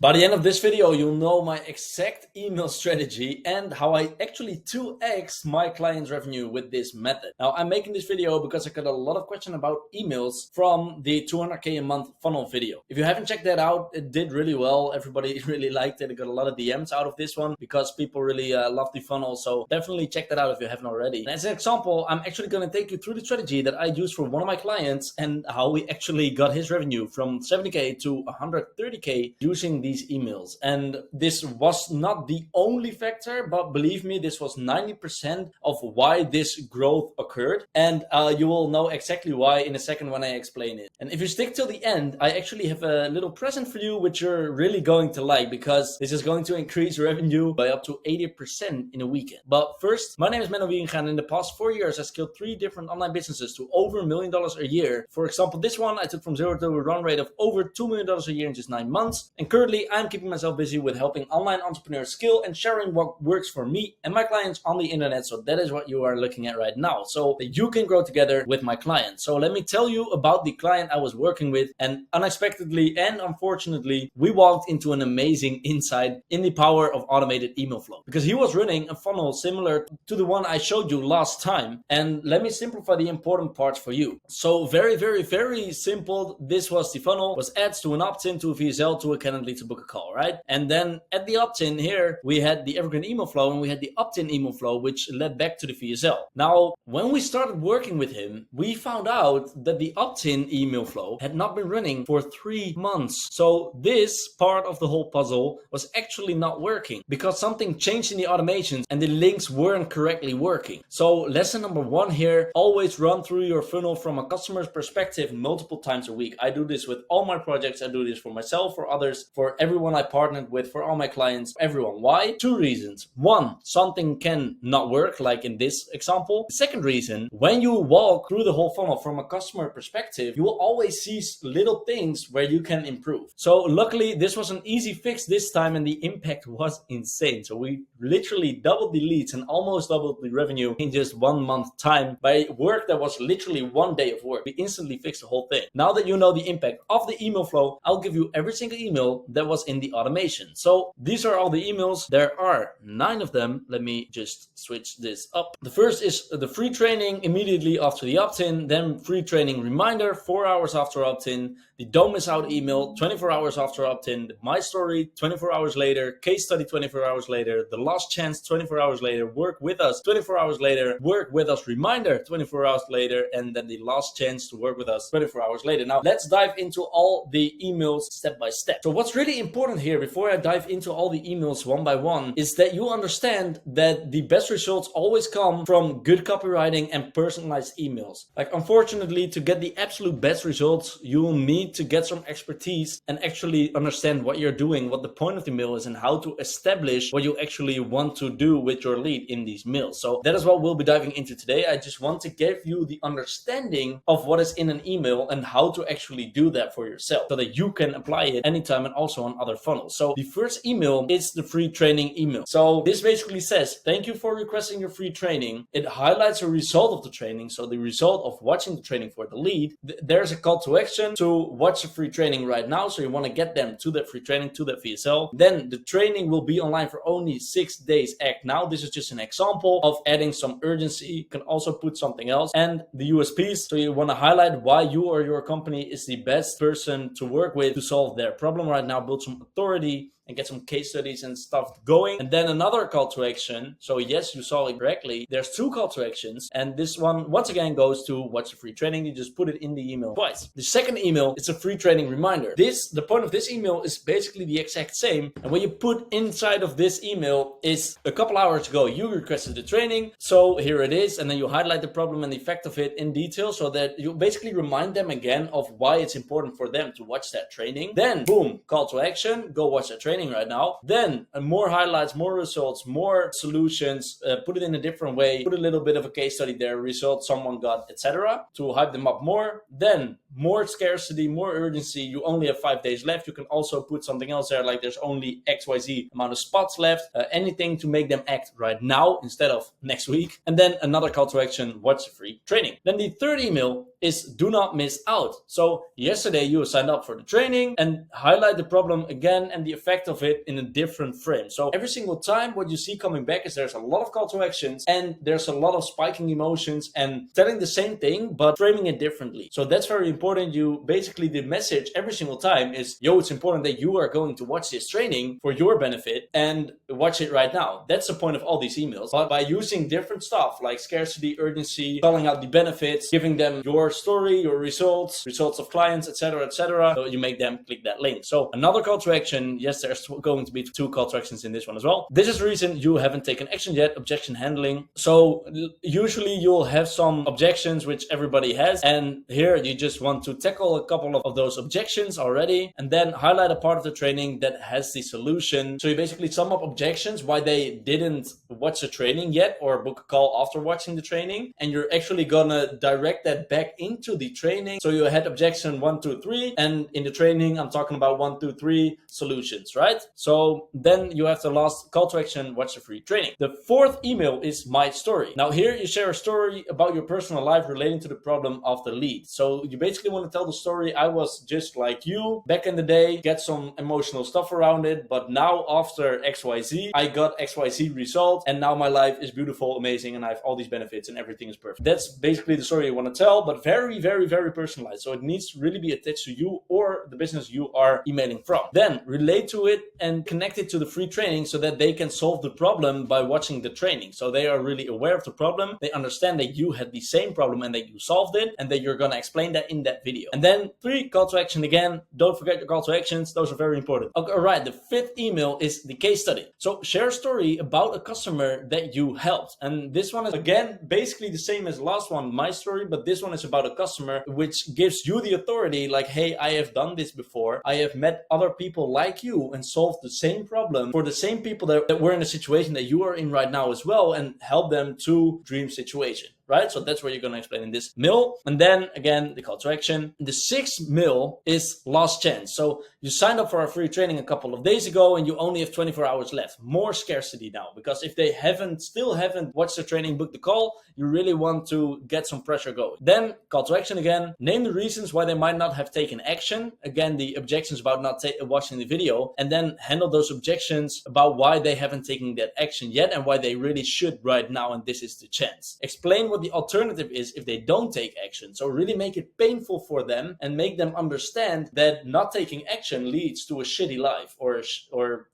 By the end of this video, you'll know my exact email strategy and how I actually 2x my clients' revenue with this method. Now, I'm making this video because I got a lot of questions about emails from the 200K a month funnel video. If you haven't checked that out, it did really well. Everybody really liked it. I got a lot of DMs out of this one because people really love the funnel. So definitely check that out if you haven't already. And as an example, I'm actually going to take you through the strategy that I used for one of my clients and how we actually got his revenue from 70K to 130K using these emails. And this was not the only factor, but believe me, this was 90% of why this growth occurred. And you will know exactly why in a second when I explain it. And if you stick till the end, I actually have a little present for you, which you're really going to like, because this is going to increase revenue by up to 80% in a weekend. But first, my name is Menno Wieringa, and in the past 4 years, I scaled 3 different online businesses to over $1 million a year. For example, this one I took from zero to a run rate of over $2 million a year in just 9 months. And currently, I'm keeping myself busy with helping online entrepreneurs scale and sharing what works for me and my clients on the internet. So that is what you are looking at right now, so that you can grow together with my clients. So let me tell you about the client I was working with, and unexpectedly and unfortunately, we walked into an amazing insight in the power of automated email flow, because he was running a funnel similar to the one I showed you last time. And let me simplify the important parts for you. So very simple. This was the funnel, was ads to an opt-in to a VSL to a Calendly to book a call, right? And then at the opt-in here, we had the evergreen email flow and we had the opt-in email flow, which led back to the VSL. Now, when we started working with him, we found out that the opt-in email flow had not been running for 3 months. So this part of the whole puzzle was actually not working because something changed in the automations and the links weren't correctly working. So lesson number 1 here, always run through your funnel from a customer's perspective multiple times a week. I do this with all my projects. I do this for myself, for others, for everyone I partnered with, for all my clients, everyone. Why? 2 reasons. 1, something can not work, like in this example. The second reason, when you walk through the whole funnel from a customer perspective, you will always see little things where you can improve. So luckily, this was an easy fix this time and the impact was insane. So we literally doubled the leads and almost doubled the revenue in just 1 month time by work that was literally 1 day of work. We instantly fixed the whole thing. Now that you know the impact of the email flow, I'll give you every single email that was in the automation. So these are all the emails. There are 9 of them. Let me just switch this up. The first is the free training immediately after the opt-in, then free training reminder 4 hours after opt-in, the don't miss out email 24 hours after opt-in, the my story 24 hours later, case study 24 hours later, the last chance 24 hours later, work with us 24 hours later, work with us reminder 24 hours later, and then the last chance to work with us 24 hours later. Now let's dive into all the emails step by step. So what's really important here, before I dive into all the emails one by one, is that you understand that the best results always come from good copywriting and personalized emails. Like, unfortunately, to get the absolute best results, you will need to get some expertise and actually understand what you're doing, what the point of the mail is, and how to establish what you actually want to do with your lead in these mails. So that is what we'll be diving into today. I just want to give you the understanding of what is in an email and how to actually do that for yourself so that you can apply it anytime and also on other funnels. So the first email is the free training email. So this basically says, thank you for requesting your free training. It highlights a result of the training. So the result of watching the training for the lead. There's a call to action to watch the free training right now. So you want to get them to that free training, to that VSL. Then the training will be online for only 6 days. Act now. This is just an example of adding some urgency. You can also put something else. And the USPs. So you want to highlight why you or your company is the best person to work with to solve their problem right now. Build some authority and get some case studies and stuff going. And then another call to action. So yes, you saw it correctly. There's 2 call to actions. And this one, once again, goes to watch the free training. You just put it in the email twice. The second email is a free training reminder. The point of this email is basically the exact same. And what you put inside of this email is, a couple hours ago, you requested the training. So here it is. And then you highlight the problem and the effect of it in detail so that you basically remind them again of why it's important for them to watch that training. Then boom, call to action, go watch that training right now. Then more highlights, more results, more solutions, put it in a different way, put a little bit of a case study there, result someone got, etc., to hype them up more. Then more scarcity, more urgency. You only have 5 days left. You can also put something else there, like there's only XYZ amount of spots left, anything to make them act right now instead of next week. And then another call to action, watch the free training. Then the third email is do not miss out. So yesterday you signed up for the training and highlight the problem problem again and the effect of it in a different frame. So every single time what you see coming back is there's a lot of call to actions and there's a lot of spiking emotions and telling the same thing but framing it differently. So that's very important. You basically, the message every single time is, yo, it's important that you are going to watch this training for your benefit and watch it right now. That's the point of all these emails. But by using different stuff like scarcity, urgency, calling out the benefits, giving them your story, your results of clients, etc., so you make them click that link. So another call to action. Yes, there's going to be 2 call to actions in this one as well. This is the reason you haven't taken action yet, objection handling. So usually you'll have some objections which everybody has, and here you just want to tackle a couple of those objections already and then highlight a part of the training that has the solution. So you basically sum up objections why they didn't watch the training yet or book a call after watching the training, and you're actually gonna direct that back into the training. So you had objection 1, 2, 3, and in the training I'm talking about 1, 2, 3 solutions, right? So then you have the last call to action, watch the free training. The 4th email is my story. Now here you share a story about your personal life relating to the problem of the lead. So you basically want to tell the story, I was just like you back in the day, get some emotional stuff around it, but now after XYZ, I got XYZ result, and now my life is beautiful, amazing, and I have all these benefits and everything is perfect. That's basically the story you want to tell, but very, very, very personalized. So it needs to really be attached to you or the business you are emailing from. Then relate to it and connect it to the free training so that they can solve the problem by watching the training. So they are really aware of the problem. They understand that you had the same problem and that you solved it, and that you're going to explain that in that video. And then 3, call to action again. Don't forget your call to actions. Those are very important. Okay, all right. The 5th email is the case study. So share a story about a customer that you helped. And this one is again, basically the same as the last one, my story, but this one is about a customer which gives you the authority like, hey, I have done this before. I have met other people like you and solved the same problem for the same people that were in a situation that you are in right now as well, and help them to dream situation. Right? So that's what you're going to explain in this mail. And then again, the call to action. The 6th mail is last chance. So you signed up for our free training a couple of days ago and you only have 24 hours left. More scarcity now, because if they still haven't watched the training, booked the call, you really want to get some pressure going. Then call to action again. Name the reasons why they might not have taken action. Again, the objections about not watching the video, and then handle those objections about why they haven't taken that action yet and why they really should right now, and this is the chance. Explain what the alternative is if they don't take action. So really make it painful for them and make them understand that not taking action leads to a shitty life or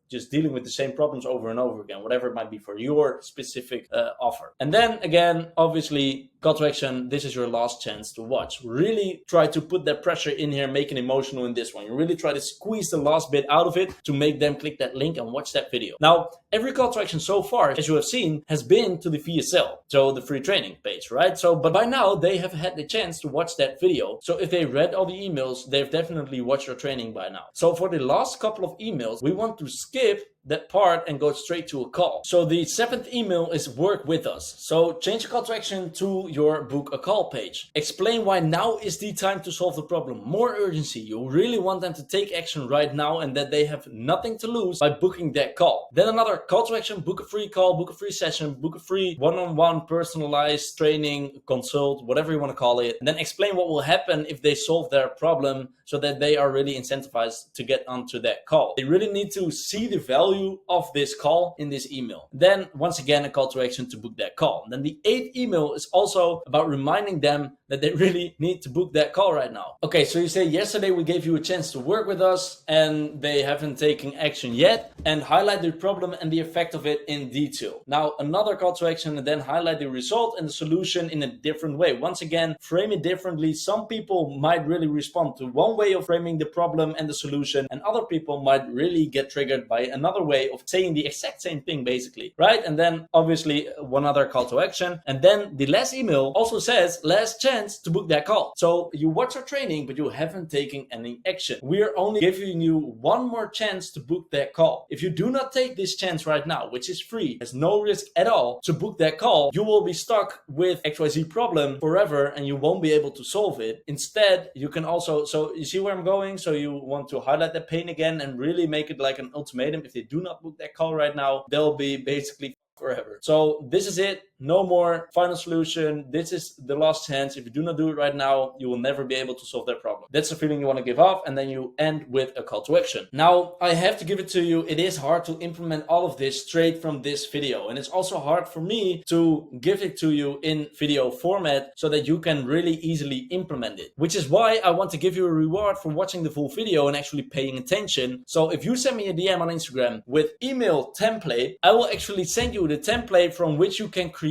just dealing with the same problems over and over again, whatever it might be for your specific offer. And then again, obviously, call to action, this is your last chance to watch. Really try to put that pressure in here, make it emotional in this one. You really try to squeeze the last bit out of it to make them click that link and watch that video. Now, every call to action so far, as you have seen, has been to the VSL, so the free training page, right? So, but by now they have had the chance to watch that video. So if they read all the emails, they've definitely watched your training by now. So for the last couple of emails, we want to skip that part and go straight to a call. So the 7th email is work with us. So change the call to action to your book a call page. Explain why now is the time to solve the problem. More urgency. You really want them to take action right now and that they have nothing to lose by booking that call. Then another call to action, book a free call, book a free session, book a free one-on-one personalized training, consult, whatever you want to call it. And then explain what will happen if they solve their problem so that they are really incentivized to get onto that call. They really need to see the value of this call in this email. Then once again, a call to action to book that call. Then the 8th email is also about reminding them that they really need to book that call right now. Okay, so you say yesterday we gave you a chance to work with us and they haven't taken action yet, and highlight the problem and the effect of it in detail. Now another call to action and then highlight the result and the solution in a different way. Once again, frame it differently. Some people might really respond to one way of framing the problem and the solution, and other people might really get triggered by another way of saying the exact same thing basically, right? And then obviously one other call to action. And then the last email also says last chance to book that call. So you watch our training, but you haven't taken any action. We're only giving you one more chance to book that call. If you do not take this chance right now, which is free, has no risk at all to book that call, you will be stuck with XYZ problem forever and you won't be able to solve it. Instead, you can also, so you see where I'm going? So you want to highlight that pain again and really make it like an ultimatum. If they do not book that call right now, they'll be basically forever. So this is it. No more final solution. This is the last chance. If you do not do it right now, you will never be able to solve that problem. That's the feeling you want to give off, and then you end with a call to action. Now, I have to give it to you. It is hard to implement all of this straight from this video, and it's also hard for me to give it to you in video format so that you can really easily implement it, which is why I want to give you a reward for watching the full video and actually paying attention. So if you send me a DM on Instagram with email template, I will actually send you the template from which you can create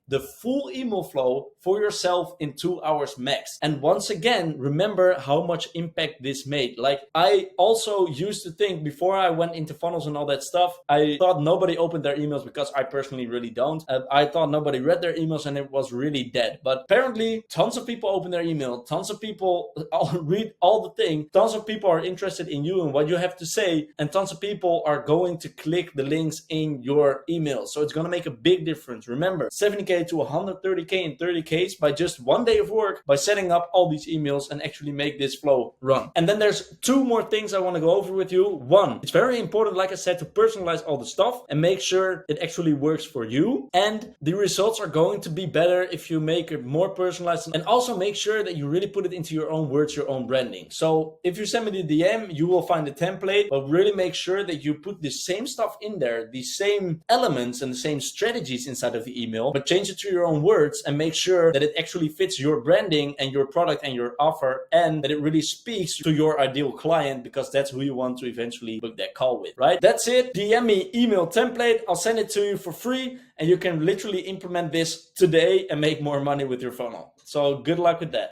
the full email flow for yourself in 2 hours max. And once again, remember how much impact this made. Like, I also used to think before I went into funnels and all that stuff, I thought nobody opened their emails, because I personally really don't. I thought nobody read their emails and it was really dead. But apparently tons of people open their email, tons of people read all the thing, tons of people are interested in you and what you have to say, and tons of people are going to click the links in your email. So it's going to make a big difference. Remember, 70K to 130K in 30 Ks by just 1 day of work, by setting up all these emails and actually make this flow run. And then there's 2 more things I want to go over with you. 1, it's very important, like I said, to personalize all the stuff and make sure it actually works for you. And the results are going to be better if you make it more personalized, and also make sure that you really put it into your own words, your own branding. So if you send me the DM, you will find the template, but really make sure that you put the same stuff in there, the same elements and the same strategies inside of the email, but change it to your own words and make sure that it actually fits your branding and your product and your offer, and that it really speaks to your ideal client, because that's who you want to eventually book that call with, right? That's it. DM me email template. I'll send it to you for free, and you can literally implement this today and make more money with your funnel. So good luck with that.